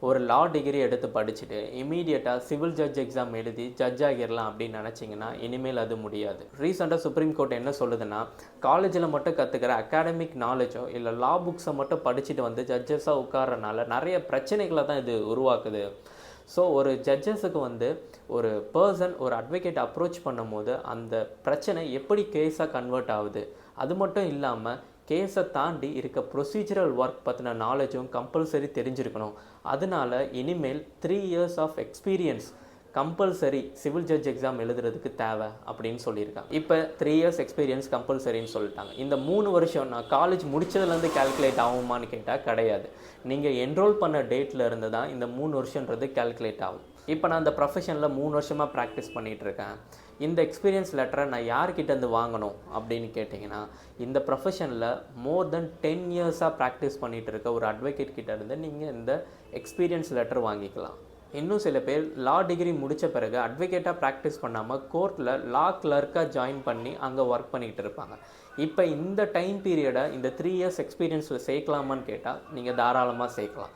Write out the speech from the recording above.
ஒரு லா டிகிரி எடுத்து படிச்சுட்டு இமீடியட்டாக சிவில் ஜட்ஜ் எக்ஸாம் எழுதி ஜட்ஜ் ஆகிடலாம் அப்படின்னு நினச்சிங்கன்னா இனிமேல் அது முடியாது. ரீசெண்டாக சுப்ரீம் கோர்ட் என்ன சொல்லுதுன்னா, காலேஜில் மட்டும் கற்றுக்கிற அகாடமிக் நாலேஜோ இல்லை லா புக்ஸை மட்டும் படிச்சுட்டு வந்து ஜட்ஜஸாக உட்கார்றனால நிறைய பிரச்சனைகளை தான் இது உருவாக்குது. ஸோ ஒரு ஜட்ஜஸுக்கு வந்து ஒரு பர்சன் ஒரு அட்வொகேட் அப்ரோச் பண்ணும்போது அந்த பிரச்சனை எப்படி கேஸாக கன்வெர்ட் ஆகுது, அது மட்டும் இல்லாமல் கேஸை தாண்டி இருக்க ப்ரொசீஜரல் ஒர்க் பற்றின நாலேஜும் கம்பல்சரி தெரிஞ்சிருக்கணும். அதனால இனிமேல் 3 years of experience compulsory civil judge exam எழுதுறதுக்கு தேவை அப்படின்னு சொல்லியிருக்காங்க. இப்போ 3 years எக்ஸ்பீரியன்ஸ் கம்பல்சரின்னு சொல்லிட்டாங்க. இந்த 3 வருஷம் நான் காலேஜ் முடித்ததுலேருந்து கேல்குலேட் ஆகுமான்னு கேட்டால் கிடையாது. நீங்கள் என்ரோல் பண்ண டேட்டில் இருந்து தான் இந்த 3 வருஷன்றது கேல்குலேட் ஆகும். இப்போ நான் இந்த ப்ரொஃபஷனில் 3 வருஷமாக ப்ராக்டிஸ் பண்ணிகிட்ருக்கேன். இந்த எக்ஸ்பீரியன்ஸ் லெட்டரை நான் யார்கிட்டேருந்து வாங்கணும் அப்படின்னு கேட்டிங்கன்னா, இந்த ப்ரொஃபஷனில் மோர் தென் 10 yearsஆக ப்ராக்டிஸ் பண்ணிகிட்டு இருக்க ஒரு அட்வொகேட் கிட்டேருந்து நீங்கள் இந்த எக்ஸ்பீரியன்ஸ் லெட்டர் வாங்கிக்கலாம். இன்னும் சில பேர் லா டிகிரி முடித்த பிறகு அட்வொகேட்டாக ப்ராக்டிஸ் பண்ணாமல் கோர்ட்டில் லா கிளர்க்காக ஜாயின் பண்ணி அங்கே ஒர்க் பண்ணிகிட்டு இருப்பாங்க. இப்போ இந்த டைம் பீரியடை இந்த 3 years எக்ஸ்பீரியன்ஸில் சேர்க்கலாமான்னு கேட்டால் நீங்கள் தாராளமாக சேர்க்கலாம்.